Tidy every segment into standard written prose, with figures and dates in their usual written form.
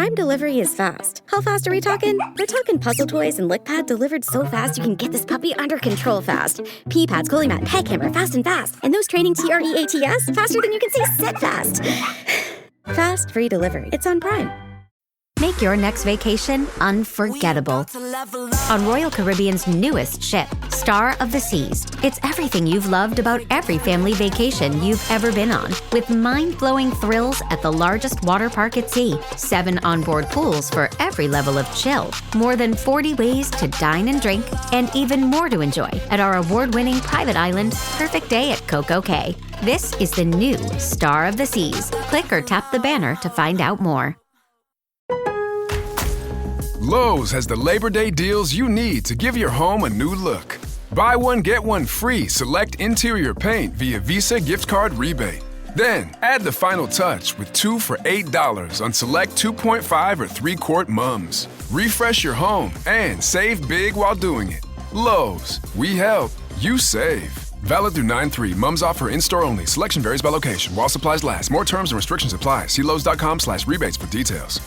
Prime delivery is fast. How fast are we talking? We're talking puzzle toys and lick pad delivered so fast you can get this puppy under control fast. Pee pads, cooling mat, peg hammer, fast and fast. And those training TREATS, faster than you can say sit fast. Fast, free delivery. It's on Prime. Make your next vacation unforgettable on Royal Caribbean's newest ship, Star of the Seas. It's everything you've loved about every family vacation you've ever been on, with mind-blowing thrills at the largest water park at sea, 7 onboard pools for every level of chill, more than 40 ways to dine and drink, and even more to enjoy at our award-winning private island, Perfect Day at Coco Cay. This is the new Star of the Seas. Click or tap the banner to find out more. Lowe's has the Labor Day deals you need to give your home a new look. Buy one, get one free select interior paint via Visa gift card rebate. Then, add the final touch with 2 for $8 on select 2.5 or 3-quart mums. Refresh your home and save big while doing it. Lowe's, we help, you save. Valid through 9/3. Mums offer in-store only. Selection varies by location. While supplies last. More terms and restrictions apply. See Lowes.com/rebates for details.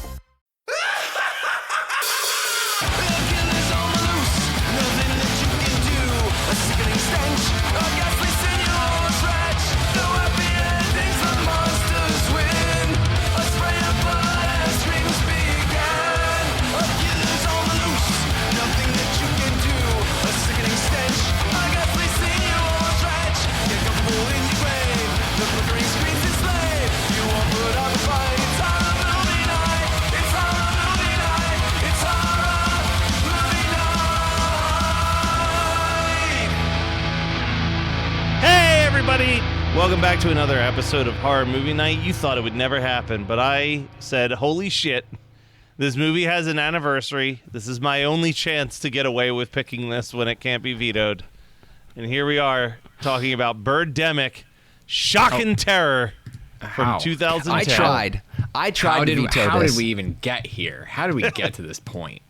Welcome back to another episode of Horror Movie Night. You thought it would never happen, but I said, holy shit, this movie has an anniversary. This is my only chance to get away with picking this when it can't be vetoed. And here we are talking about Birdemic, Shock and Terror from 2010. I tried to veto this. How did we even get here? How did we get to this point?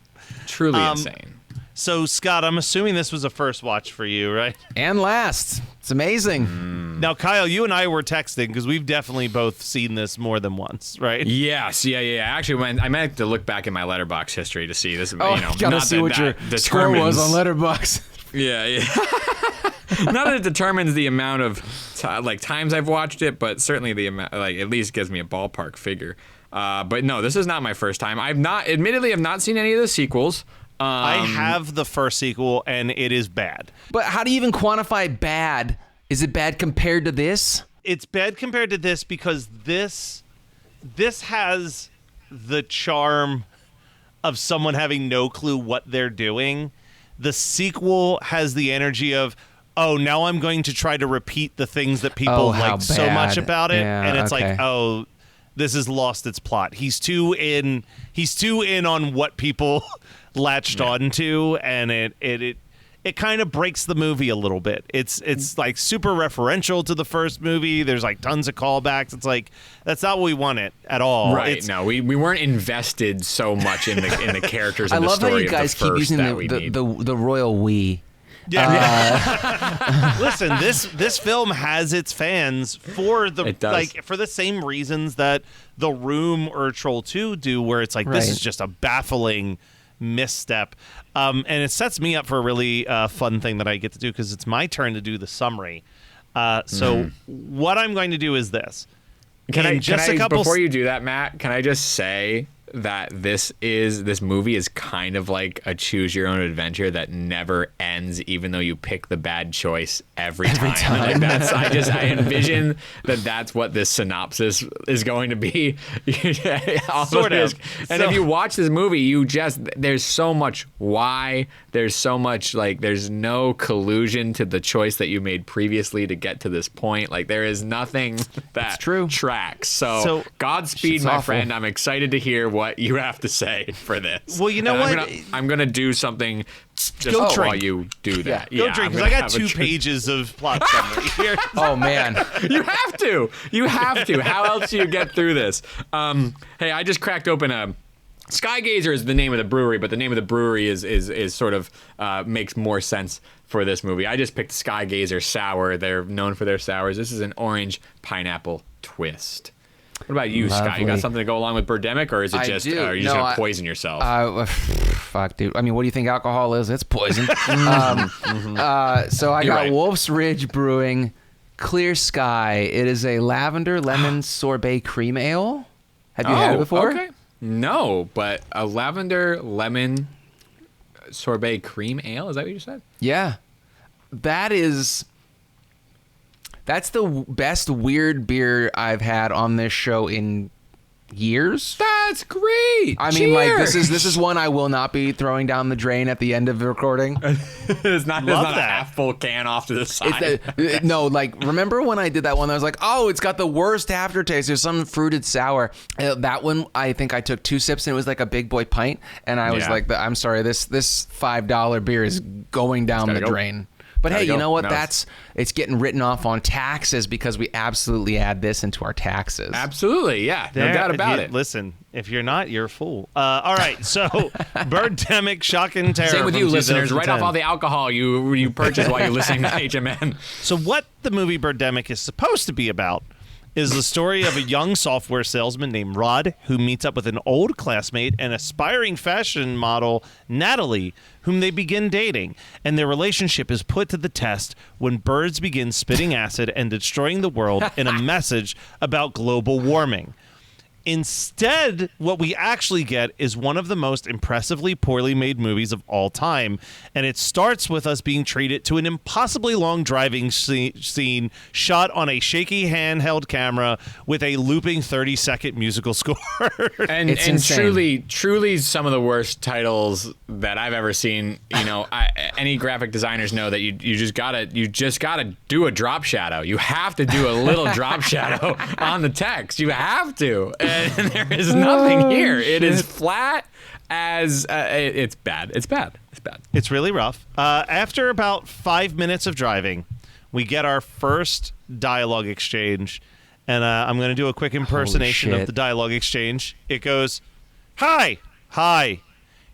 Truly insane. So, Scott, I'm assuming this was a first watch for you, right? And last. It's amazing. Now, Kyle, you and I were texting because we've definitely both seen this more than once, right? Yes, yeah. Actually, I might have to look back at my Letterboxd history to see this. Gotta see what your score was on Letterboxd. Yeah. Not that it determines the amount of times I've watched it, but certainly the amount, at least gives me a ballpark figure. But no, this is not my first time. I've not seen any of the sequels. I have the first sequel, and it is bad. But how do you even quantify bad? Is it bad compared to this? It's bad compared to this because this has the charm of someone having no clue what they're doing. The sequel has the energy of, oh, now I'm going to try to repeat the things that people liked so much about it. Yeah, and it's like, oh, this has lost its plot. He's too in on what people latched onto, and it kind of breaks the movie a little bit. It's like super referential to the first movie. There's like tons of callbacks. It's like that's not what we wanted at all. Right? No, we weren't invested so much in the characters. And I love the story how you guys keep using the royal we. Yeah. Listen, this film has its fans for the same reasons that The Room or Troll 2 do, where it's like this is just a baffling misstep. And it sets me up for a really fun thing that I get to do because it's my turn to do the summary. So what I'm going to do is this. Before you do that, Matt, can I just say that this movie is kind of like a choose your own adventure that never ends, even though you pick the bad choice every time. I envision that's what this synopsis is going to be. Sort of. And if you watch this movie, there's so much why, there's so much there's no collusion to the choice that you made previously to get to this point. There is nothing that tracks. So Godspeed, my friend. I'm excited to hear what you have to say for this. Well, you know what? I'm gonna do something just while you do that. Go drink, because I got 2 pages of plot summary here. Oh, man. You have to. How else do you get through this? Hey, I just cracked open a... Skygazer is the name of the brewery, but the name of the brewery is sort of makes more sense for this movie. I just picked Skygazer Sour. They're known for their sours. This is an orange pineapple twist. What about you, Scott? You got something to go along with Birdemic, or is it just are you just gonna poison yourself? Fuck, dude. I mean, what do you think alcohol is? It's poison. So I got Wolf's Ridge Brewing Clear Sky. It is a lavender lemon sorbet cream ale. Have you had it before? Okay. No, but a lavender lemon sorbet cream ale. Is that what you said? Yeah, that's the best weird beer I've had on this show in years. That's great. I mean, like this is one I will not be throwing down the drain at the end of the recording. It's not a half full can off to the side. No, like remember when I did that one? I was like, oh, it's got the worst aftertaste. There's some fruited sour. That one, I think I took 2 sips and it was like a big boy pint, and I was like, I'm sorry, this $5 beer is going down the drain. But hey, you know what? It's getting written off on taxes because we absolutely add this into our taxes. Absolutely, yeah. No doubt about it. Listen, if you're not, you're a fool. All right, so Birdemic, Shock and Terror. Same with you, listeners. Write off all the alcohol you purchase while you're listening to HMN. So what the movie Birdemic is supposed to be about is the story of a young software salesman named Rod who meets up with an old classmate and aspiring fashion model, Natalie, whom they begin dating. And their relationship is put to the test when birds begin spitting acid and destroying the world in a message about global warming. Instead, what we actually get is one of the most impressively poorly made movies of all time, and it starts with us being treated to an impossibly long driving scene shot on a shaky handheld camera with a looping 30-second musical score. and truly some of the worst titles that I've ever seen. You know, any graphic designers know that you just gotta do a drop shadow. You have to do a little drop shadow on the text. You have to. And there is nothing here. It is flat as it's bad. It's bad. It's bad. It's really rough. After about 5 minutes of driving, we get our first dialogue exchange, and I'm going to do a quick impersonation of the dialogue exchange. It goes, "Hi,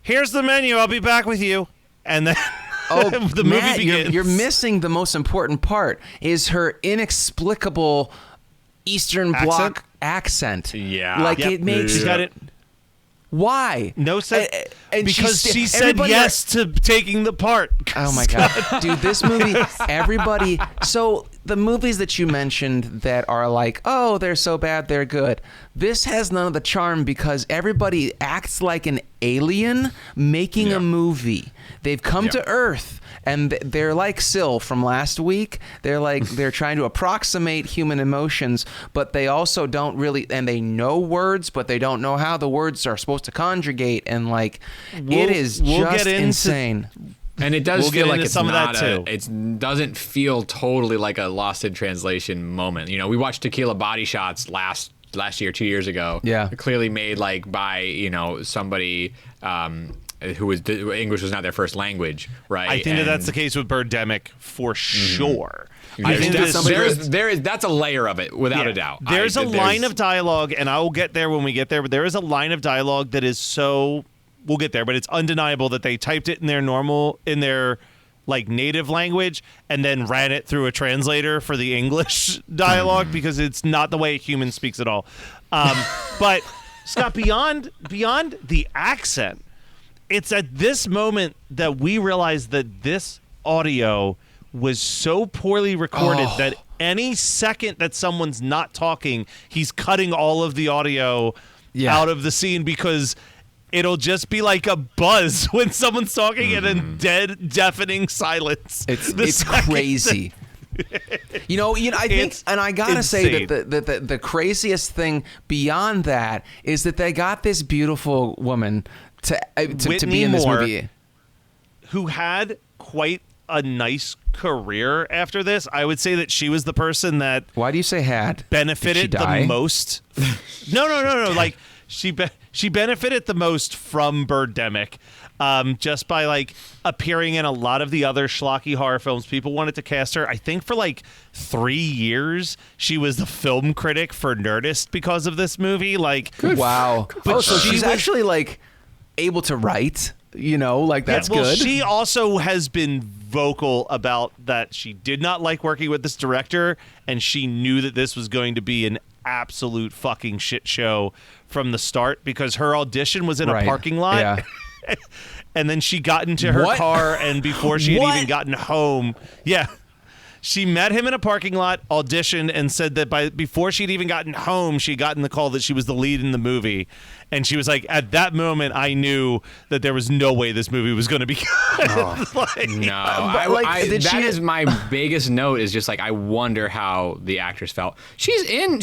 here's the menu. I'll be back with you." And then the movie begins. You're missing the most important part. Is her inexplicable Eastern Bloc accent. Yeah. Like it makes... She's got it. Why? No sense. And because she said yes to taking the part. Oh my God. Dude, this movie, everybody... So the movies that you mentioned that are like, oh, they're so bad, they're good. This has none of the charm because everybody acts like an alien making a movie. They've come to Earth. And they're like Syl from last week. They're trying to approximate human emotions, but they also don't really, and they know words, but they don't know how the words are supposed to conjugate. And it is just insane. And it does feel like it's not it doesn't feel totally like a lost in translation moment. You know, we watched Tequila Body Shots last year, 2 years ago. Yeah. Clearly made by, somebody, English was not their first language, right? I think that's the case with Birdemic for sure. I think that's a layer of it, without a doubt. There's a line of dialogue, and I will get there when we get there, but there is a line of dialogue that is so... We'll get there, but it's undeniable that they typed it in their native language and then ran it through a translator for the English dialogue because it's not the way a human speaks at all. But, Scott, beyond the accent, it's at this moment that we realize that this audio was so poorly recorded that any second that someone's not talking, he's cutting all of the audio out of the scene because it'll just be like a buzz when someone's talking and then dead, deafening silence. It's crazy. I think, and I gotta say that the craziest thing beyond that is that they got this beautiful woman to be in this movie, who had quite a nice career after this. I would say that she was the person that... Why do you say had? Benefited the most. No. Like she benefited the most from Birdemic, just by appearing in a lot of the other schlocky horror films. People wanted to cast her. I think for 3 years she was the film critic for Nerdist because of this movie. Wow. But so she's actually able to write. That's good. She also has been vocal about that she did not like working with this director, and she knew that this was going to be an absolute fucking shit show from the start because her audition was in a parking lot. Yeah. And then she got into her car, and before she had even gotten home, she met him in a parking lot, auditioned, and said that before she'd even gotten home, she'd gotten the call that she was the lead in the movie. And she was like, at that moment, I knew that there was no way this movie was going to be good. That is my biggest note is just like, I wonder how the actress felt. She's in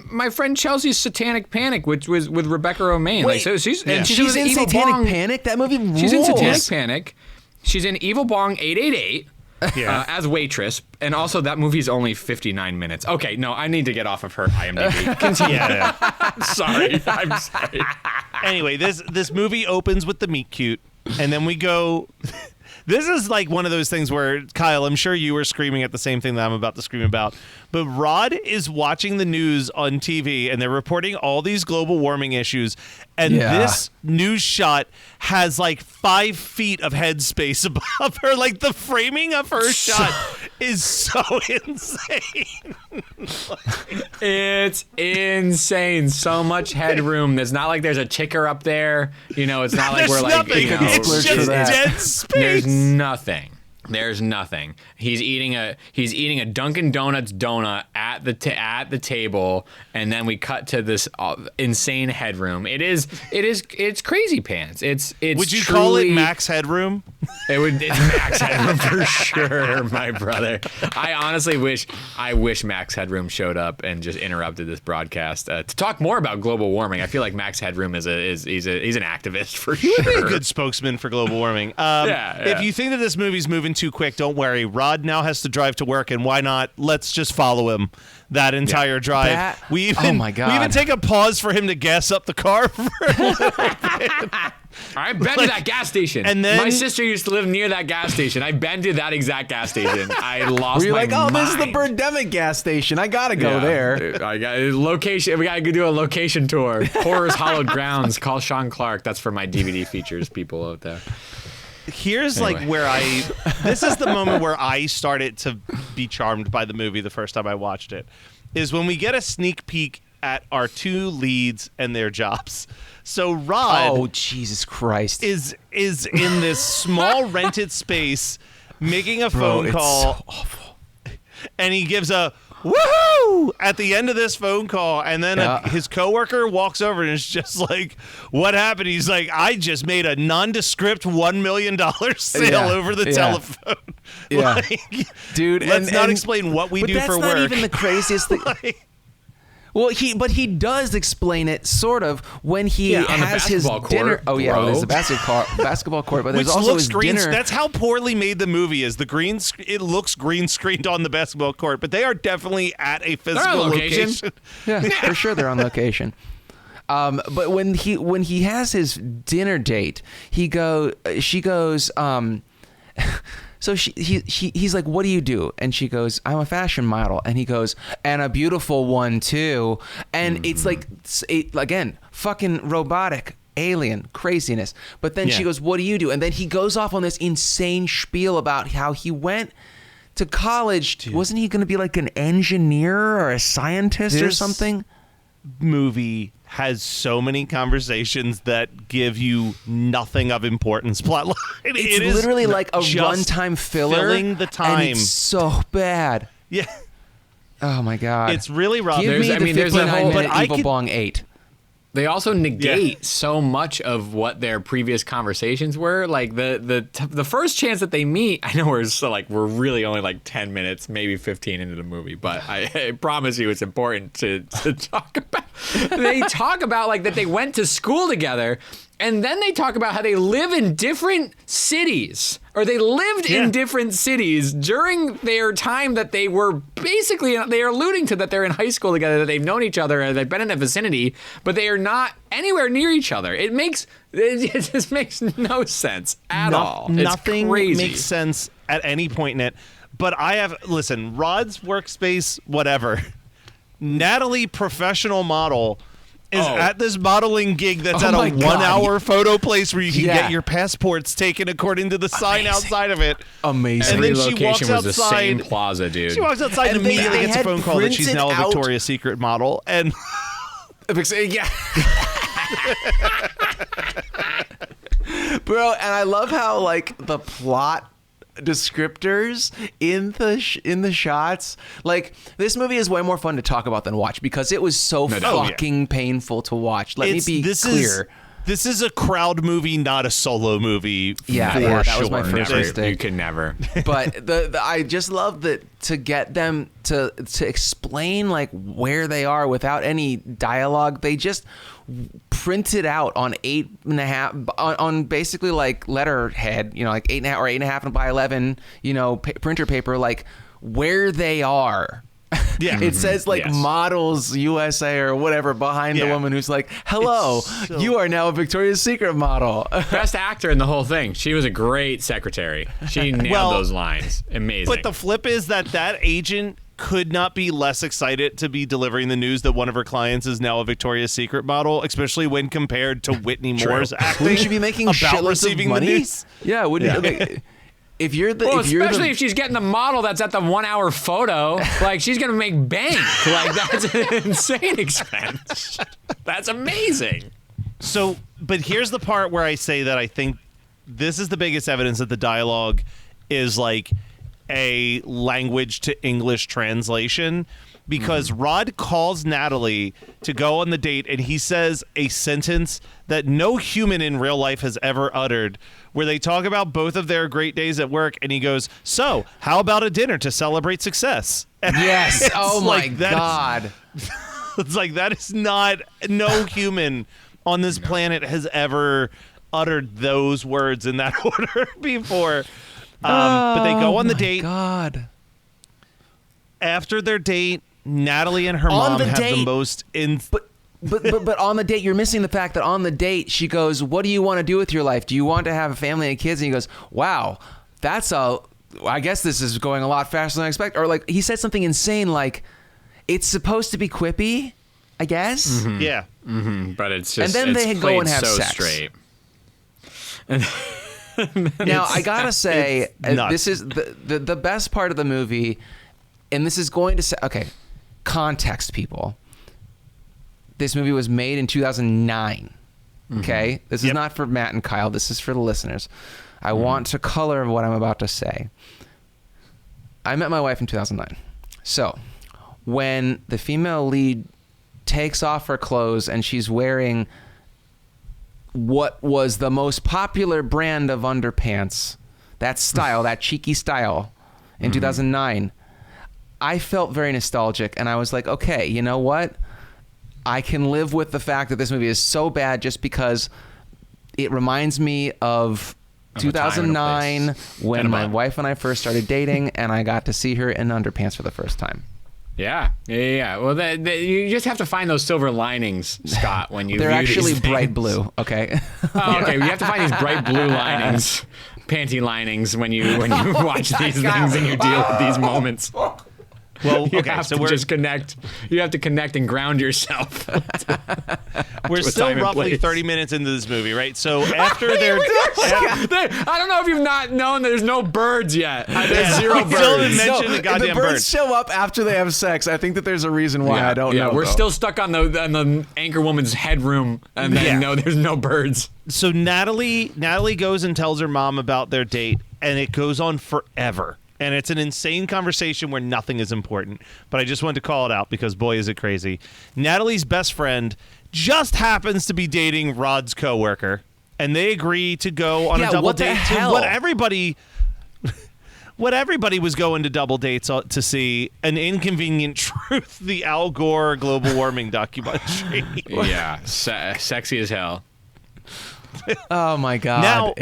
my friend Chelsea's Satanic Panic, which was with Rebecca Romaine. Wait, like, so she's in Satanic Panic? That movie rules. She's in Satanic Panic. She's in Evil Bong 888. As waitress, and also that movie's only 59 minutes. Okay, no, I need to get off of her IMDb. Continue. I'm sorry. Anyway, this movie opens with the meet cute, and then we go. This is like one of those things where, Kyle, I'm sure you were screaming at the same thing that I'm about to scream about. But Rod is watching the news on TV, and they're reporting all these global warming issues. And this news shot has like 5 feet of headspace above her. Like the framing of her shot is so insane. It's insane. So much headroom. It's not like there's a ticker up there. You know, it's not like we're like, it's just dead space. There's nothing. He's eating a Dunkin' Donuts donut at the table, and then we cut to this insane headroom. It's crazy pants. It's would you call it max headroom? It's max headroom for sure, my brother. I honestly wish Max Headroom showed up and just interrupted this broadcast to talk more about global warming. I feel like Max Headroom he's an activist for sure. He would be a good spokesman for global warming. If you think that this movie's moving too quick, don't worry. Rod now has to drive to work, and why not? Let's just follow him that entire drive. We even take a pause for him to gas up the car for a little bit. I've been to that gas station. And then my sister used to live near that gas station. I've been to that exact gas station. I lost my mind. This is the Birdemic gas station. I gotta go there. I got a location. We gotta go do a location tour. Horror's Hallowed Grounds. Call Sean Clark. That's for my DVD features people out there. Here's like where this is the moment where I started to be charmed by the movie the first time I watched it, is when we get a sneak peek at our 2 leads and their jobs. So Rod, oh Jesus Christ, is in this small rented space making a phone call, so awful. And he gives a woohoo at the end of this phone call, and then his coworker walks over and is just like, "What happened?" He's like, "I just made a nondescript $1 million sale over the telephone." Yeah, dude, let's not explain what we do for work. That's not even the craziest thing. Well, he does explain it sort of when he has his dinner. Court, oh yeah, well, there's a basketball court, but there's also his dinner. That's how poorly made the movie is. It looks green screened on the basketball court, but they are definently at a physical location. Yeah, for sure they're on location. But when he has his dinner date, she goes. So he's like, "What do you do?" And she goes, "I'm a fashion model." And he goes, "And a beautiful one too." And it's like, again, fucking robotic, alien craziness. But then she goes, "What do you do?" And then he goes off on this insane spiel about how he went to college. Dude. Wasn't he going to be like an engineer or a scientist or something? Movie has so many conversations that give you nothing of importance. Plotline. It's literally like a runtime filler. Filling the time. And it's so bad. Yeah. Oh my God. It's really rough. Give me the 59-minute Evil Bong 8. They also negate so much of what their previous conversations were. Like the first chance that they meet, I know we're really only like 10 minutes, maybe 15 into the movie, but I promise you it's important to talk about. They talk about like that they went to school together, and then they talk about how they live in different cities, or they lived in different cities during their time that they were basically, they are alluding to that they're in high school together, that they've known each other, and they've been in a vicinity, but they are not anywhere near each other. It just makes no sense at all. Nothing crazy. Makes sense at any point in it. But Rod's workspace, whatever. Natalie, professional model, is at this modeling gig that's at a 1 hour photo place where you can get your passports taken according to the sign outside of it. Amazing. Every And then she location walks was the outside. same plaza, dude. She walks outside and immediately gets a phone call that she's now a Victoria's Secret model. And yeah. Bro, and I love how like the plot descriptors in the shots, like this movie is way more fun to talk about than watch because it was so fucking painful to watch. Let me be clear. This is a crowd movie, not a solo movie. Yeah, that was my first mistake. You can never. But I just love that to get them to explain like where they are without any dialogue. They just print it out on 8.5 on basically like letterhead, like 8.5 or 8.5 by 11, printer paper, like where they are. Yeah. It says like Models USA or whatever behind the woman who's like, hello, you are now a Victoria's Secret model. Best actor in the whole thing. She was a great secretary. She nailed those lines. Amazing. But the flip is that agent could not be less excited to be delivering the news that one of her clients is now a Victoria's Secret model, especially when compared to Whitney Moore's acting. Wouldn't she be making about shitloads receiving of money? the news? Yeah, wouldn't you? If you're the, especially if she's getting the model that's at the 1 hour photo, like she's gonna make bank. Like that's an insane expense. That's amazing. So, but here's the part where I say that I think this is the biggest evidence that the dialogue is like a language to English translation, because Rod calls Natalie to go on the date and he says a sentence that no human in real life has ever uttered, where they talk about both of their great days at work, and he goes, so how about a dinner to celebrate success? Yes. Oh my God. It's like, that is not, no human on this planet has ever uttered those words in that order before. But they go on the date. God. After their date, Natalie and her mom have the most But on the date, you're missing the fact that on the date, she goes, what do you want to do with your life? Do you want to have a family and kids? And he goes, wow, I guess this is going a lot faster than I expect. Or like, he said something insane like, it's supposed to be quippy, I guess. Mm-hmm. Yeah. Mm-hmm. But it's just, and then they go and have so sex. Straight. Now, I gotta say, this is the best part of the movie, and this is going to say, okay, context, people. This movie was made in 2009. Okay? Mm-hmm. This is not for Matt and Kyle. This is for the listeners. I want to color what I'm about to say. I met my wife in 2009. So, when the female lead takes off her clothes and she's wearing what was the most popular brand of underpants, that style, that cheeky style, in 2009, I felt very nostalgic, and I was like, okay, you know what? I can live with the fact that this movie is so bad just because it reminds me of 2009 when my wife and I first started dating, and I got to see her in underpants for the first time. Yeah. Well, you just have to find those silver linings, Scott, when you They're view actually these bright things. blue, okay? Oh, okay. You have to find these bright blue linings, panty linings, when you watch these things and you deal with these moments. Well, you okay, have so to we're just connect. You have to connect and ground yourself. We're still roughly 30 minutes into this movie, right? So after they're... I don't know if you've not known there's no birds yet. There's zero birds. Still didn't mention the goddamn if the birds birds. show up after they have sex, I think that there's a reason why. I don't know. We're though. still stuck on the anchor woman's headroom, and then no, there's no birds. So Natalie goes and tells her mom about their date, and it goes on forever. And it's an insane conversation where nothing is important. But I just wanted to call it out because, boy, is it crazy. Natalie's best friend just happens to be dating Rod's coworker, and they agree to go on a double date to what everybody was going to double dates to see, An Inconvenient Truth, the Al Gore global warming documentary. Yeah, sexy as hell. Oh my God! Now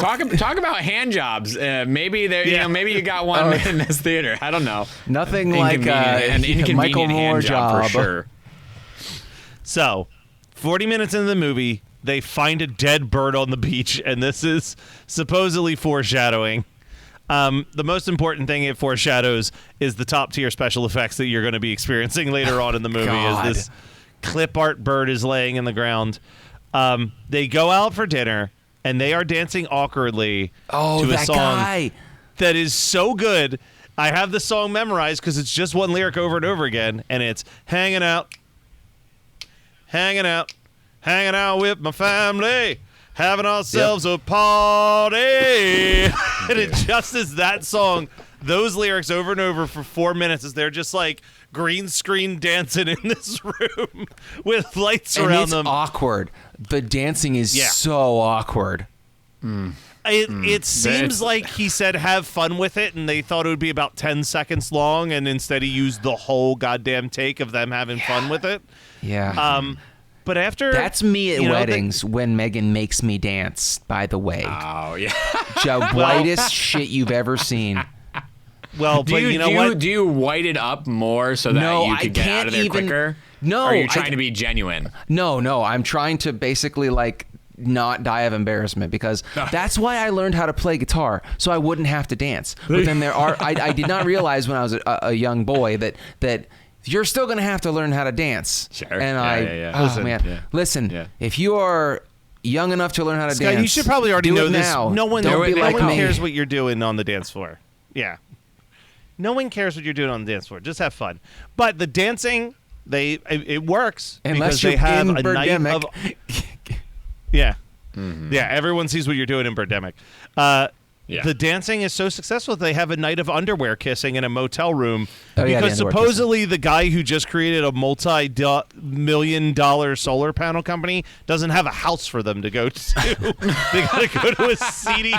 talk about hand jobs. Maybe there, maybe you got one in this theater. I don't know. Nothing like an inconvenient Michael Moore job for sure. So, 40 minutes into the movie, they find a dead bird on the beach, and this is supposedly foreshadowing. The most important thing it foreshadows is the top tier special effects that you're going to be experiencing later on in the movie. Is this clipart bird is laying in the ground. They go out for dinner, and they are dancing awkwardly to a song guy. that is so good. I have the song memorized because it's just one lyric over and over again, and it's hanging out with my family, having ourselves a party. And it just is that song, those lyrics over and over for 4 minutes as they're just like green screen dancing in this room with lights around them. It's awkward. The dancing is so awkward. It seems like he said have fun with it, and they thought it would be about 10 seconds long, and instead he used the whole goddamn take of them having fun with it. Yeah. But after... That's me at weddings when Megan makes me dance, by the way. Oh, yeah. The whitest shit you've ever seen. Well, but you know what? Do you white it up more so that you could get out of there quicker? No. Or are you trying to be genuine? No. I'm trying to basically, like, not die of embarrassment because that's why I learned how to play guitar, so I wouldn't have to dance. But then I did not realize when I was a young boy that you're still going to have to learn how to dance. Sure. And listen, if you are young enough to learn how to Scott, dance, you should probably already know this. now. No one me. cares what you're doing on the dance floor. Yeah. No one cares what you're doing on the dance floor. Just have fun. But the dancing, it works Unless because they have in a Birdemic. night of... Yeah. Mm-hmm. Yeah, everyone sees what you're doing in Birdemic. The dancing is so successful that they have a night of underwear kissing in a motel room because supposedly the guy who just created a multi-million-dollar solar panel company doesn't have a house for them to go to. They got to go to a seedy.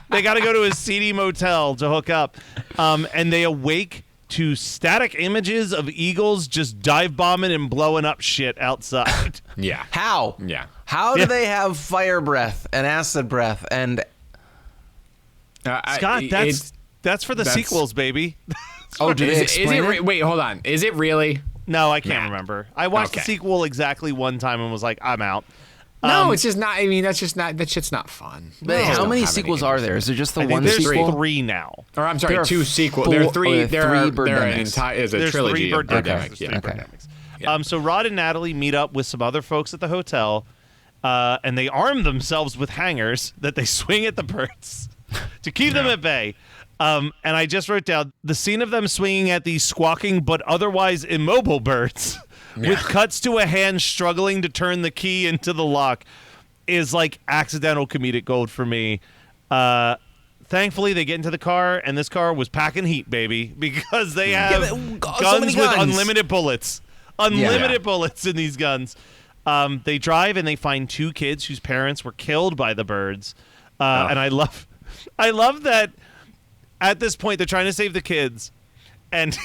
They got to go to a seedy motel to hook up, and they awake to static images of eagles just dive bombing and blowing up shit outside. Yeah. How? Yeah. How do they have fire breath and acid breath and? Scott, that's for the sequels, baby. Do they explain it? Wait, hold on. Is it really? No, I can't remember. I watched the sequel exactly one time and was like, I'm out. No, it's just not. I mean, that shit's not fun. But how many sequels are there? Is there just the one there's sequel? 3 now. Or I'm sorry, There are 2 sequels. There are 3. There are Birdemics. There's a There's trilogy 3 of Birdemics. Birdemics. Birdemics. So Rod and Natalie meet up with some other folks at the hotel, and they arm themselves with hangers that they swing at the birds to keep them at bay. And I just wrote down the scene of them swinging at these squawking but otherwise immobile birds with cuts to a hand struggling to turn the key into the lock is like accidental comedic gold for me. Thankfully, they get into the car, and this car was packing heat, baby, because they have guns with unlimited bullets. Unlimited bullets in these guns. They drive, and they find 2 kids whose parents were killed by the birds. And I love that at this point they're trying to save the kids, and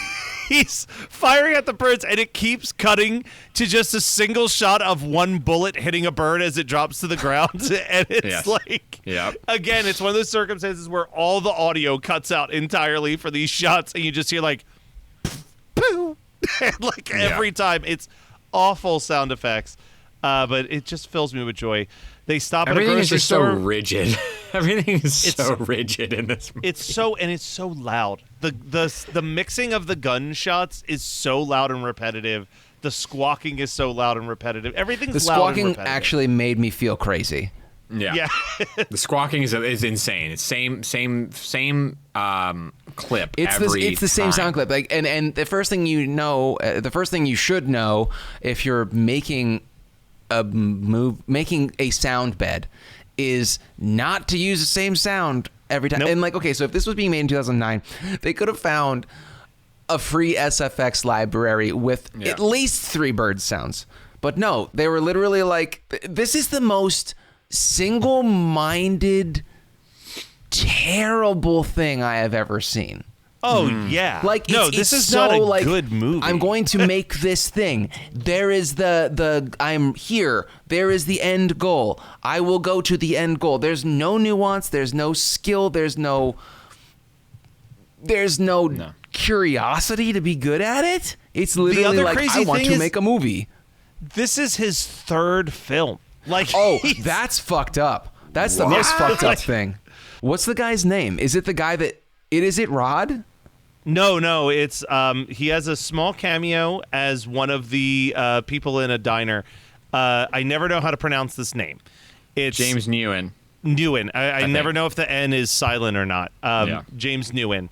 he's firing at the birds, and it keeps cutting to just a single shot of one bullet hitting a bird as it drops to the ground. And it's again, it's one of those circumstances where all the audio cuts out entirely for these shots, and you just hear like, poof, and like every time. It's awful sound effects, but it just fills me with joy. They stop at a grocery store. Everything is just so rigid. Everything is so rigid in this movie. It's so loud. The mixing of the gunshots is so loud and repetitive. The squawking is so loud and repetitive. Everything's loud and repetitive. The squawking actually made me feel crazy. Yeah. The squawking is insane. It's same clip. It's the same sound clip. Like and the first thing you know, the first thing you should know if you're making a sound bed is not to use the same sound every time. Nope. And like, okay, so if this was being made in 2009, they could have found a free SFX library with at least 3 bird sounds. But no, they were literally like, this is the most single-minded, terrible thing I have ever seen. Oh, yeah. Like, this is not a good movie. I'm going to make this thing. There is I'm here. There is the end goal. I will go to the end goal. There's no nuance. There's no skill. There's no curiosity to be good at it. It's literally like, I want to make a movie. This is his 3rd film. Like, that's fucked up. That's the most fucked up thing. What's the guy's name? Is it the guy that... Is it Rod? No, it's he has a small cameo as one of the people in a diner. I never know how to pronounce this name. It's James Nguyen. I never know if the N is silent or not. James Nguyen.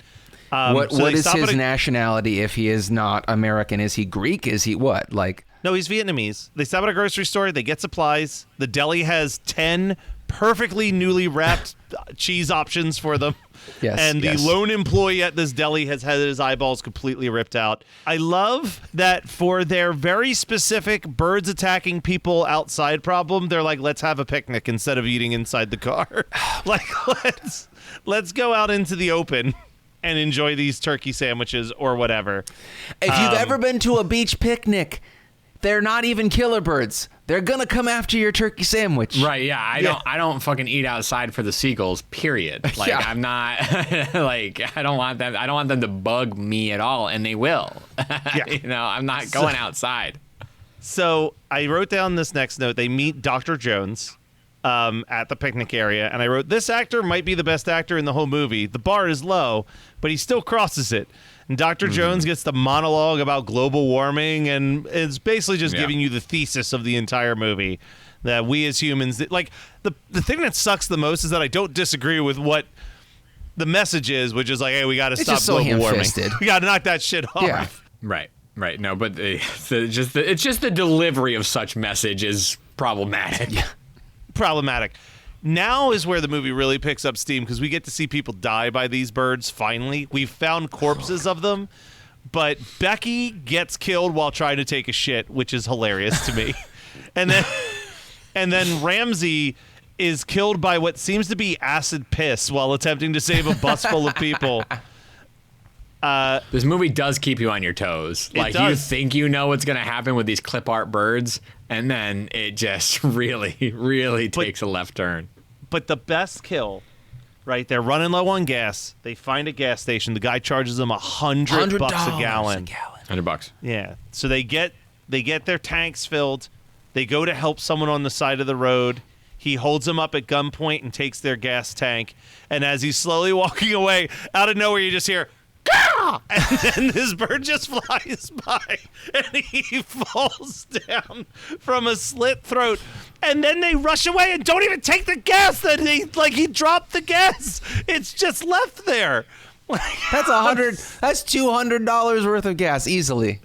What is his nationality if he is not American? Is he Greek? Is he what? No, he's Vietnamese. They stop at a grocery store. They get supplies. The deli has 10 perfectly newly wrapped cheese options for them. Yes, and the lone employee at this deli has had his eyeballs completely ripped out. I love that for their very specific birds attacking people outside problem, they're like, let's have a picnic instead of eating inside the car. Let's go out into the open and enjoy these turkey sandwiches or whatever. If you've ever been to a beach picnic, they're not even killer birds. They're gonna come after your turkey sandwich. Right? Yeah. I don't fucking eat outside for the seagulls. Period. Like I'm not like I don't want them to bug me at all, and they will. I'm not going outside. So I wrote down this next note. They meet Dr. Jones at the picnic area, and I wrote, this actor might be the best actor in the whole movie. The bar is low, but he still crosses it. And Dr. Jones gets the monologue about global warming, and it's basically just giving you the thesis of the entire movie, that we as humans, like, the thing that sucks the most is that I don't disagree with what the message is, which is like, hey, we got to stop global warming. We got to knock that shit off. Yeah. Right. No, but it's just the delivery of such message is problematic. Yeah. Problematic. Now is where the movie really picks up steam, because we get to see people die by these birds, finally. We've found corpses of them, but Becky gets killed while trying to take a shit, which is hilarious to me. And then Ramsey is killed by what seems to be acid piss while attempting to save a bus full of people. This movie does keep you on your toes. Like, you think you know what's going to happen with these clipart birds, and then it just really, really takes a left turn. But the best kill, right? They're running low on gas. They find a gas station. The guy charges them $100 a gallon. $100. Yeah. So they get their tanks filled. They go to help someone on the side of the road. He holds them up at gunpoint and takes their gas tank. And as he's slowly walking away, out of nowhere, you just hear, "Gah!" And then this bird just flies by and he falls down from a slit throat. And then they rush away and don't even take the gas. That he dropped the gas. It's just left there. That's That's $200 worth of gas easily.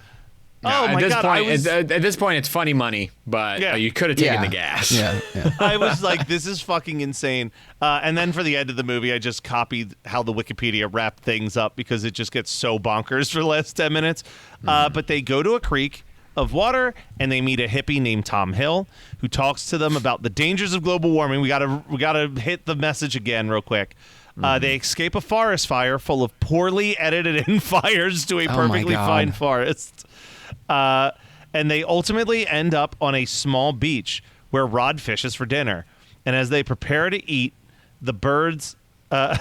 No, my God! At this point, it's funny money, but you could have taken the gas. Yeah. I was like, this is fucking insane. And then for the end of the movie, I just copied how the Wikipedia wrapped things up, because it just gets so bonkers for the last 10 minutes. But they go to a creek of water, and they meet a hippie named Tom Hill, who talks to them about the dangers of global warming. We gotta hit the message again real quick. They escape a forest fire full of poorly edited in fires to a perfectly fine forest. And they ultimately end up on a small beach where Rod fishes for dinner. And as they prepare to eat, the birds, they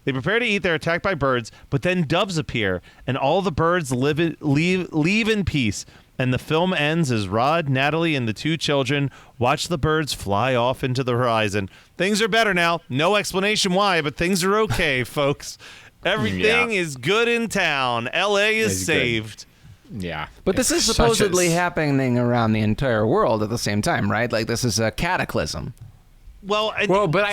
prepare to eat, they're attacked by birds, but then doves appear, and all the birds leave in peace. And the film ends as Rod, Natalie, and the two children watch the birds fly off into the horizon. Things are better now. No explanation why, but things are okay, folks. Everything is good in town. L.A. is saved. Yeah. But this is supposedly happening around the entire world at the same time, right? Like, this is a cataclysm. But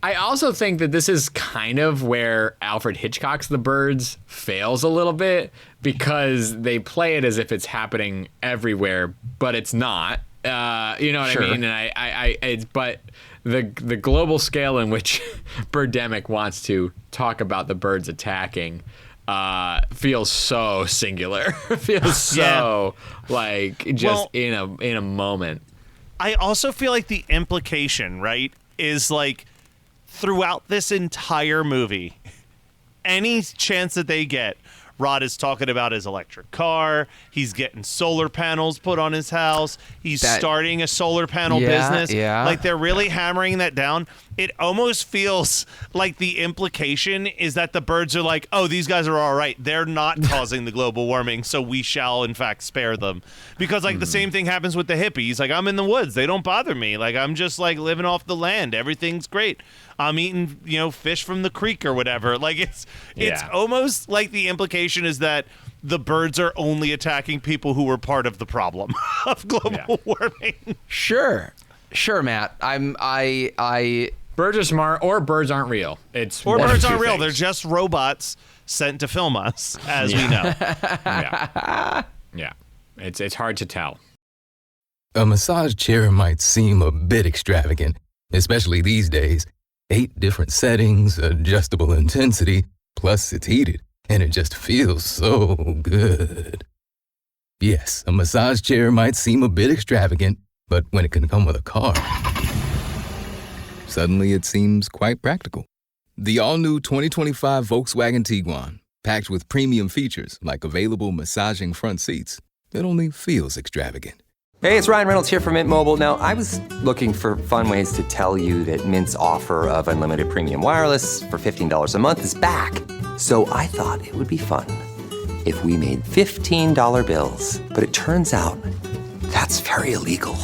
I also think that this is kind of where Alfred Hitchcock's The Birds fails a little bit, because they play it as if it's happening everywhere, but it's not. You know what I mean? And but the global scale in which Birdemic wants to talk about the birds attacking feels so singular. Feels so like just in a moment. I also feel like the implication, right, is like throughout this entire movie, any chance that they get, Rod is talking about his electric car. He's getting solar panels put on his house. He's starting a solar panel business. Yeah. Like, they're really hammering that down. It almost feels like the implication is that the birds are like, oh, these guys are all right. They're not causing the global warming, so we shall, in fact, spare them. Because, like, the same thing happens with the hippies. Like, I'm in the woods. They don't bother me. Like, I'm just, like, living off the land. Everything's great. I'm eating, fish from the creek or whatever. Like, it's almost like the implication is that the birds are only attacking people who were part of the problem of global warming. Sure, Matt. Birds are smart, or birds aren't real. Birds aren't real. They're just robots sent to film us, as we know. Yeah. It's hard to tell. A massage chair might seem a bit extravagant, especially these days. 8 different settings, adjustable intensity, plus it's heated, and it just feels so good. Yes, a massage chair might seem a bit extravagant, but when it can come with a car, suddenly it seems quite practical. The all-new 2025 Volkswagen Tiguan, packed with premium features like available massaging front seats, it only feels extravagant. Hey, it's Ryan Reynolds here from Mint Mobile. Now, I was looking for fun ways to tell you that Mint's offer of unlimited premium wireless for $15 a month is back. So I thought it would be fun if we made $15 bills. But it turns out that's very illegal.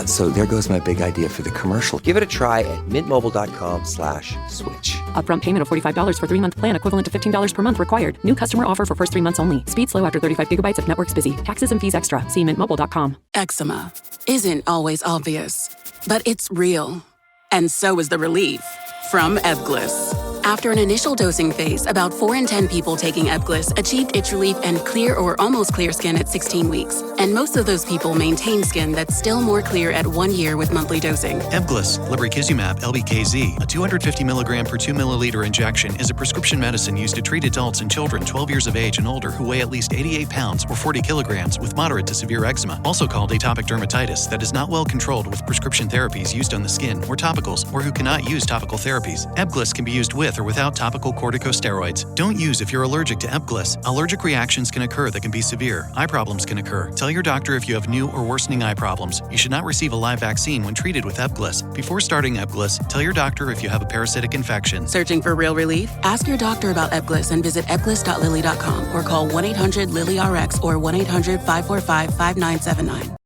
So there goes my big idea for the commercial. Give it a try at mintmobile.com/switch. Upfront payment of $45 for 3-month plan, equivalent to $15 per month required. New customer offer for first 3 months only. Speed slow after 35 gigabytes if network's busy. Taxes and fees extra. See mintmobile.com. Eczema isn't always obvious, but it's real. And so is the relief from Ebglyss. After an initial dosing phase, about 4 in 10 people taking Ebglyss achieved itch relief and clear or almost clear skin at 16 weeks. And most of those people maintain skin that's still more clear at 1 year with monthly dosing. Ebglyss, lebrikizumab LBKZ, a 250 milligram per 2 milliliter injection, is a prescription medicine used to treat adults and children 12 years of age and older who weigh at least 88 pounds or 40 kilograms with moderate to severe eczema, also called atopic dermatitis, that is not well controlled with prescription therapies used on the skin or topicals, or who cannot use topical therapies. Ebglyss can be used with or without topical corticosteroids. Don't use if you're allergic to Ebglyss. Allergic reactions can occur that can be severe. Eye problems can occur. Tell your doctor if you have new or worsening eye problems. You should not receive a live vaccine when treated with Ebglyss. Before starting Ebglyss, tell your doctor if you have a parasitic infection. Searching for real relief? Ask your doctor about Ebglyss and visit ebglyss.lilly.com or call 1-800-LILY-RX or 1-800-545-5979.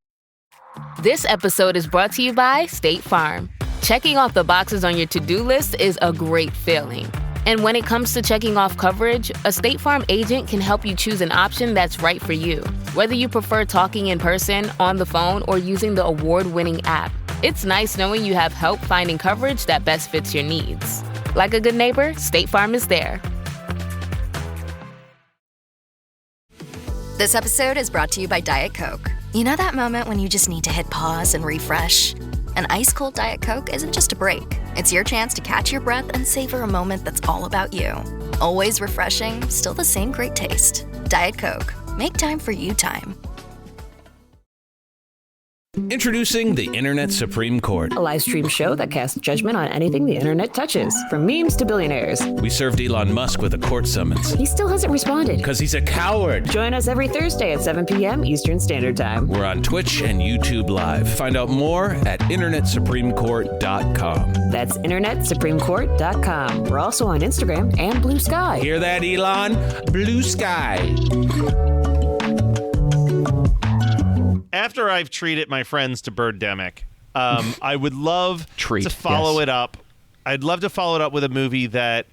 This episode is brought to you by State Farm. Checking off the boxes on your to-do list is a great feeling. And when it comes to checking off coverage, a State Farm agent can help you choose an option that's right for you. Whether you prefer talking in person, on the phone, or using the award-winning app, it's nice knowing you have help finding coverage that best fits your needs. Like a good neighbor, State Farm is there. This episode is brought to you by Diet Coke. You know that moment when you just need to hit pause and refresh? An ice-cold Diet Coke isn't just a break. It's your chance to catch your breath and savor a moment that's all about you. Always refreshing, still the same great taste. Diet Coke. Make time for you time. Introducing the Internet Supreme Court, A live stream show that casts judgment on anything the internet touches, from memes to billionaires. We served Elon Musk with a court summons. He still hasn't responded. Because he's a coward. Join us every Thursday at 7 p.m. Eastern Standard Time. We're on Twitch and YouTube Live. Find out more at internetsupremecourt.com. That's internetsupremecourt.com. We're also on Instagram and Blue Sky. Hear that, Elon? Blue Sky. After I've treated my friends to Birdemic, I would love to follow it up. I'd love to follow it up with a movie that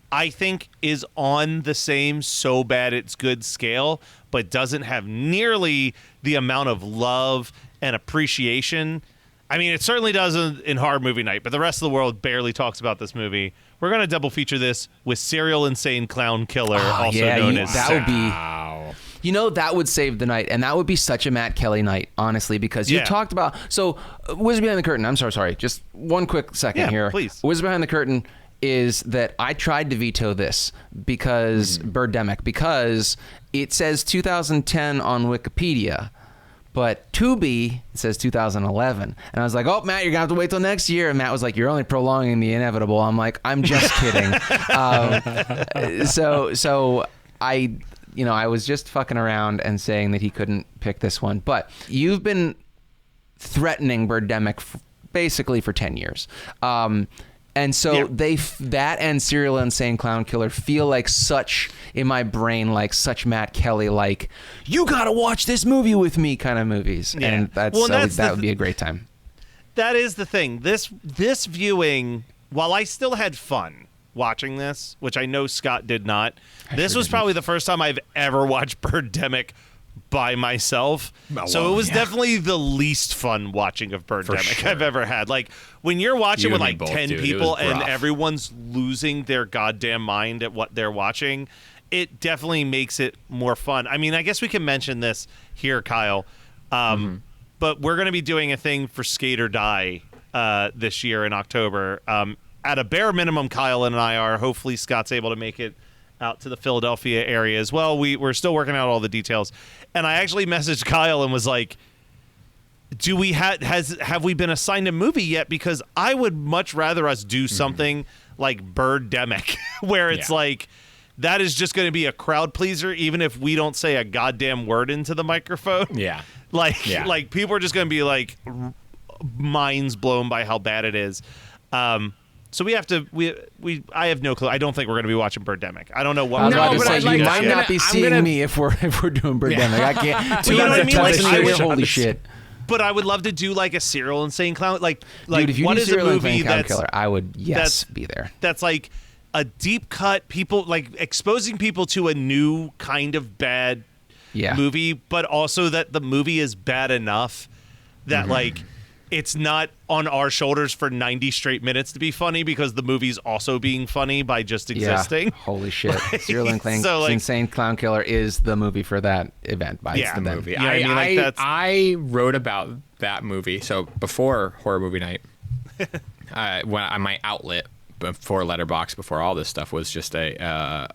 I think is on the same so bad it's good scale, but doesn't have nearly the amount of love and appreciation. I mean, it certainly does in Horror Movie Night, but the rest of the world barely talks about this movie. We're going to double feature this with Serial Insane Clown Killer, known as that would be. You know, that would save the night, and that would be such a Matt Kelly night, honestly, because you talked about... So, Wizard Behind the Curtain, I'm sorry, just one quick second here. Please. Wizard Behind the Curtain is that I tried to veto this because Birdemic, because it says 2010 on Wikipedia, but Tubi, it says 2011. And I was like, oh, Matt, you're going to have to wait till next year. And Matt was like, you're only prolonging the inevitable. I'm like, I'm just kidding. So I was just fucking around and saying that he couldn't pick this one, but you've been threatening Birdemic basically for 10 years. And so that and Serial Insane Clown Killer feel like such, in my brain, like such Matt Kelly, like, you gotta watch this movie with me kind of movies. Yeah. And that would be a great time. That is the thing. This viewing, while I still had fun watching this, which I know Scott did not, this was probably the first time I've ever watched Birdemic by myself. So it was definitely the least fun watching of Birdemic I've ever had. Like, when you're watching with like 10 people and everyone's losing their goddamn mind at what they're watching, it definitely makes it more fun. I mean, I guess we can mention this here, Kyle, but we're going to be doing a thing for Skate or Die this year in October. At a bare minimum, Kyle and I are. Hopefully Scott's able to make it out to the Philadelphia area as well. We're still working out all the details. And I actually messaged Kyle and was like, do we have we been assigned a movie yet? Because I would much rather us do something like Birdemic, where it's like, that is just going to be a crowd pleaser, even if we don't say a goddamn word into the microphone. Yeah. Like people are just going to be like minds blown by how bad it is. So we have to. I have no clue. I don't think we're going to be watching Birdemic. I don't know what. You might not be seeing me if we're doing Birdemic. I can't. You know what I mean? Like, holy shit. But I would love to do like a Serial Insane Clown. Like dude, if you what do is Serial a movie Insane Clown that's Killer, I would be there. That's like a deep cut. People like exposing people to a new kind of bad movie, but also that the movie is bad enough that like. It's not on our shoulders for 90 straight minutes to be funny because the movie's also being funny by just existing. Holy shit. Serial Insane Clown Killer is the movie for that event. It's the movie. I wrote about that movie. So before Horror Movie Night, when my outlet before Letterboxd, before all this stuff, was just a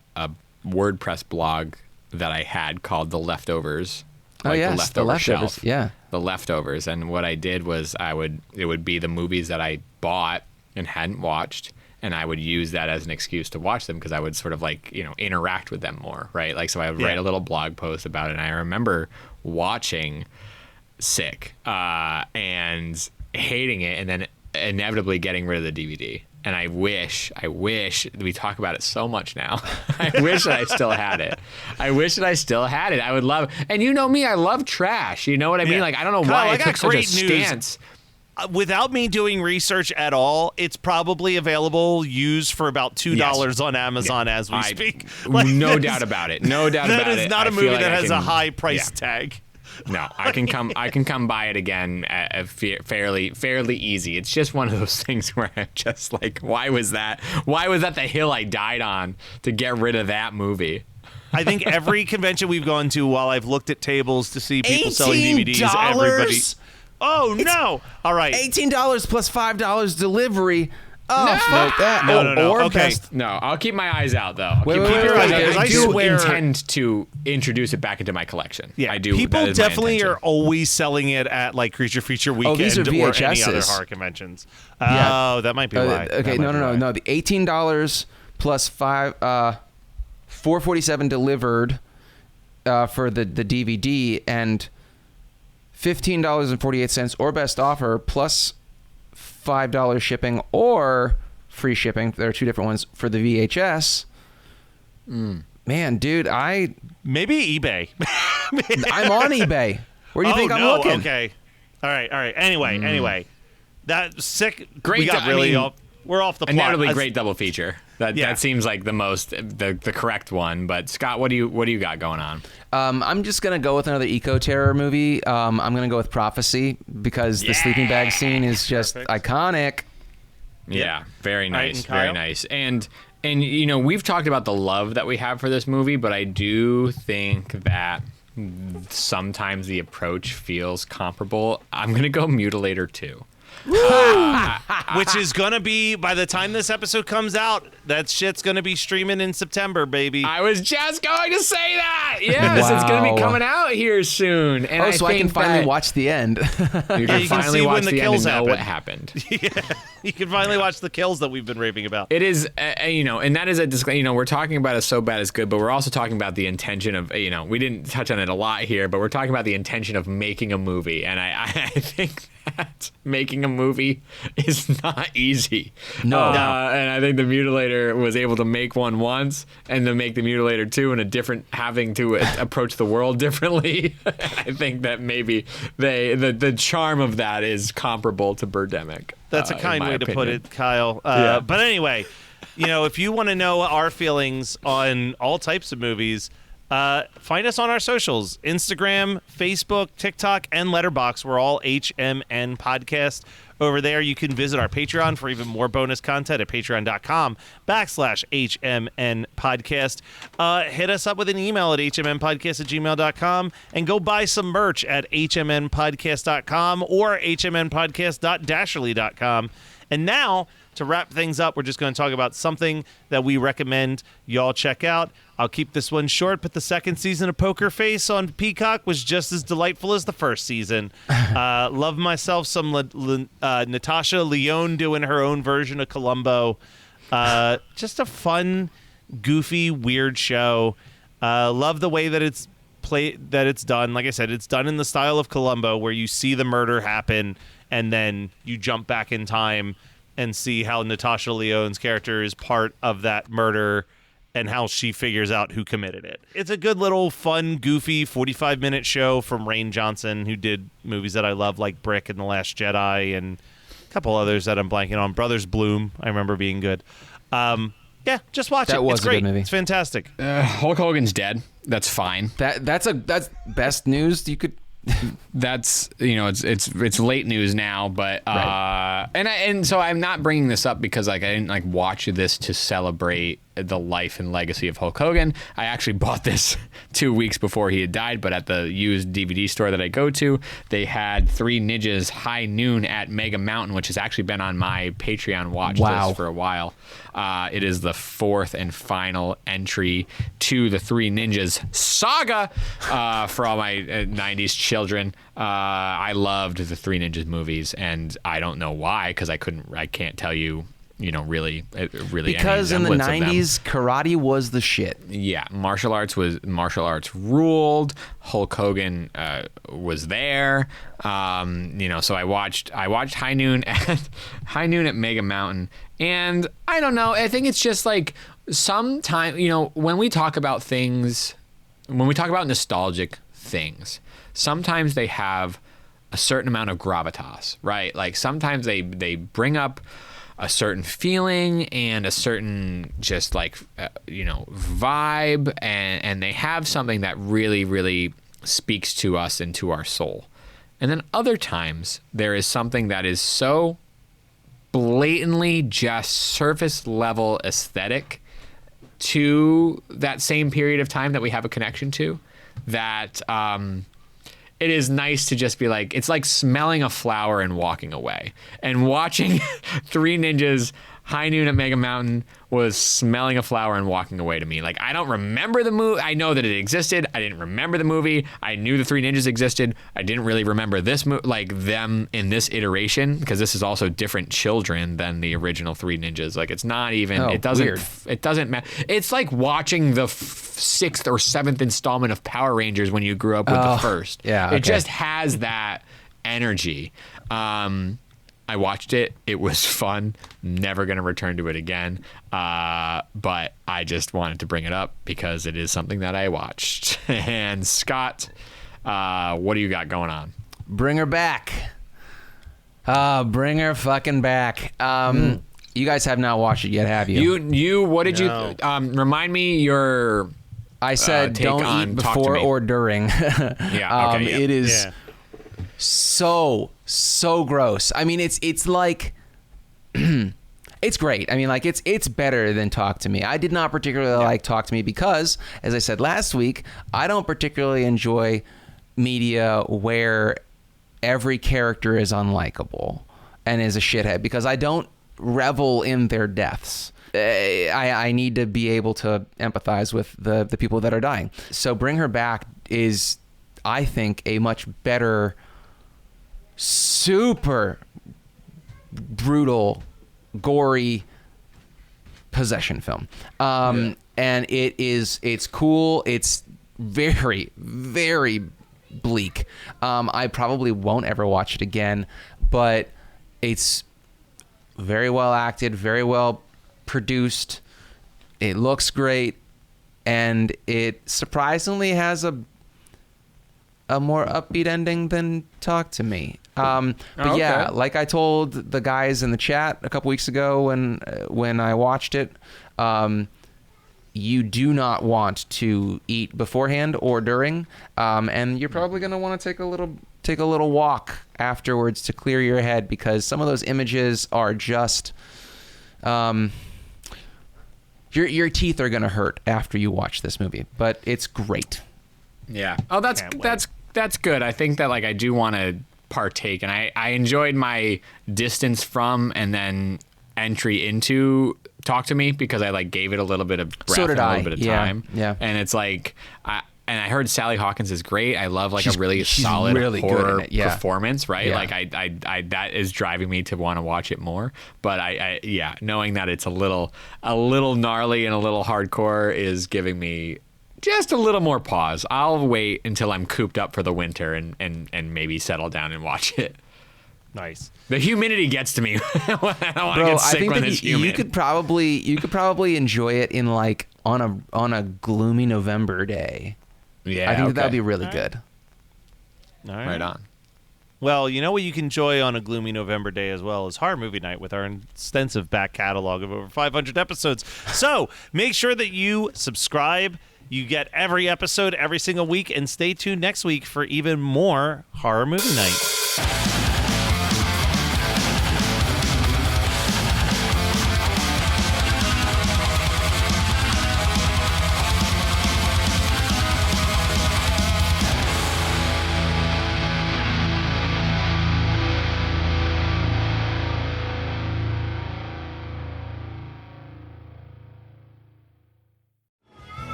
WordPress blog that I had called The Leftovers. The Leftovers shelf. Yeah. The Leftovers. And what I did was it would be the movies that I bought and hadn't watched, and I would use that as an excuse to watch them because I would sort of like, interact with them more, right? Like, so I would write a little blog post about it. And I remember watching Sick and hating it, and then inevitably getting rid of the DVD. And I wish we talk about it so much now. I wish that I still had it. I would love, and you know me, I love trash. You know what I mean? Like, I don't know why I took such a stance. Without me doing research at all, it's probably available used for about $2 on Amazon as we speak. Like, no doubt about it. No doubt about it. That is not a movie that has a high price tag. No, I can come by it again fairly easy. It's just one of those things where I'm just like, why was that the hill I died on to get rid of that movie? I think every convention we've gone to, while I've looked at tables to see people selling DVDs, everybody. Oh no! All right, $18 plus $5 delivery. Oh, no. Okay. No, I'll keep my eyes out though. Keep your eyes out. I do intend to introduce it back into my collection. Yeah, I do. People definitely are always selling it at like Creature Feature Weekend these are VHSs. or any other horror conventions. Oh, that might be why. Okay, no. The $18 plus $4.47 delivered for the DVD, and $15.48 or best offer plus $5 shipping or free shipping. There are two different ones for the VHS. Man, dude, maybe eBay. I'm on eBay. Where do you think I'm looking? Okay. All right. Anyway, that's sick. Great. We got we're off the plot. Undoubtedly great double feature. That seems like the correct one. But Scott, what do you got going on? I'm just gonna go with another eco-terror movie. I'm gonna go with Prophecy because the sleeping bag scene is just iconic. Yeah, very nice, very nice. And we've talked about the love that we have for this movie, but I do think that sometimes the approach feels comparable. I'm gonna go Mutilator 2. which is going to be, by the time this episode comes out, that shit's going to be streaming in September, baby. I was just going to say that. Yes, It's going to be coming out here soon. And I can finally watch the end. You can finally watch the kills and know what happened. Yeah, you can finally watch the kills that we've been raving about. It is, and that is a disclaimer. We're talking about So Bad It's Good, but we're also talking about the intention of, we didn't touch on it a lot here, but we're talking about the intention of making a movie. And I think that making a movie is not easy. No. And I think The Mutilator was able to make one once and then make The Mutilator 2 in a different, having to approach the world differently. I think that maybe the charm of that is comparable to Birdemic. That's a kind way to put it, Kyle. Yeah. But anyway, if you want to know our feelings on all types of movies, find us on our socials: Instagram, Facebook, TikTok, and Letterboxd. We're all HMN Podcast. Over there, you can visit our Patreon for even more bonus content at patreon.com/HMN Podcast. Hit us up with an email at hmnpodcast@gmail.com and go buy some merch at hmnpodcast.com or hmnpodcast.dasherly.com. And now, to wrap things up, we're just going to talk about something that we recommend y'all check out. I'll keep this one short, but the second season of Poker Face on Peacock was just as delightful as the first season. Love myself some Natasha Lyonne doing her own version of Columbo. Just a fun, goofy, weird show. Love the way that it's done. Like I said, it's done in the style of Columbo, where you see the murder happen and then you jump back in time and see how Natasha Lyonne's character is part of that murder and how she figures out who committed it. It's a good little fun, goofy 45-minute show from Rain Johnson, who did movies that I love, like Brick and The Last Jedi, and a couple others that I'm blanking on. Brothers Bloom, I remember being good. Yeah, just watch it. That was it's great. a good movie. It's fantastic. Hulk Hogan's dead. That's fine. That's best news you could. That's it's late news now, but Right. and so I'm not bringing this up because I didn't watch this to celebrate the life and legacy of Hulk Hogan. I actually bought this 2 weeks before he had died, but at the used DVD store that I go to, they had Three Ninjas High Noon at Mega Mountain, which has actually been on my Patreon watch list for a while. It is the fourth and final entry to the Three Ninjas saga for all my 90s children. I loved the Three Ninjas movies, and I don't know why, because I can't tell you, really because in the 90s karate was the shit. Yeah, martial arts ruled. Hulk Hogan was there. So I watched High Noon at Mega Mountain, and I don't know, I think it's just like sometimes, when we talk about nostalgic things, sometimes they have a certain amount of gravitas, right? Like sometimes they bring up a certain feeling and a certain just vibe, and they have something that really, really speaks to us and to our soul. And then other times there is something that is so blatantly just surface level aesthetic to that same period of time that we have a connection to, that it is nice to just be like, it's like smelling a flower and walking away. And watching Three Ninjas High Noon at Mega Mountain was smelling a flower and walking away to me. Like, I don't remember the movie. I know that it existed. I didn't remember the movie. I knew the Three Ninjas existed. I didn't really remember this them in this iteration, because this is also different children than the original Three Ninjas. Like, it's not even. It doesn't matter. It's like watching the sixth or seventh installment of Power Rangers when you grew up with the first. Yeah, okay. It just has that energy. I watched it. It was fun. Never going to return to it again. But I just wanted to bring it up because it is something that I watched. And Scott, what do you got going on? Bring her back. Bring her fucking back. You guys have not watched it yet, have you? What did you remind me your I said take don't on eat Talk to before Me. or during. Yeah, okay, yeah. It is so gross. I mean, it's like it's great. I mean, like it's better than Talk to Me. I did not particularly like Talk to Me because, as I said last week, I don't particularly enjoy media where every character is unlikable. and is a shithead, because I don't revel in their deaths. I need to be able to empathize with the people that are dying. So Bring Her Back is, I think, a much better, super brutal, gory possession film. And it's cool. It's very, very bleak. I probably won't ever watch it again, but it's very well acted, very well produced. It looks great, and it surprisingly has a more upbeat ending than Talk to Me. But yeah, like I told the guys in the chat a couple weeks ago when I watched it, you do not want to eat beforehand or during, and you're probably going to want to take a little walk afterwards to clear your head, because some of those images are just your teeth are going to hurt after you watch this movie, but it's great. Yeah. Oh, that's good. I think that, like, I do want to partake, and I enjoyed my distance from and then entry into Talk to Me, because I like gave it a little bit of breath and a little bit of time. Yeah. And it's like I heard Sally Hawkins is great. I love like a really solid really horror performance, right? Yeah. Like I that is driving me to want to watch it more. But I knowing that it's a little gnarly and a little hardcore is giving me just a little more pause. I'll wait until I'm cooped up for the winter and maybe settle down and watch it. Nice. The humidity gets to me. I don't want to get sick. I think when it's humid. You could probably enjoy it in like on a gloomy November day. Yeah, I think that'd be really good. All right. Right on. Well, you know what you can enjoy on a gloomy November day as well is Horror Movie Night with our extensive back catalog of over 500 episodes. So make sure that you subscribe. You get every episode every single week, and stay tuned next week for even more Horror Movie Night.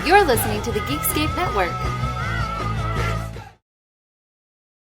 You're listening to the Geekscape Network.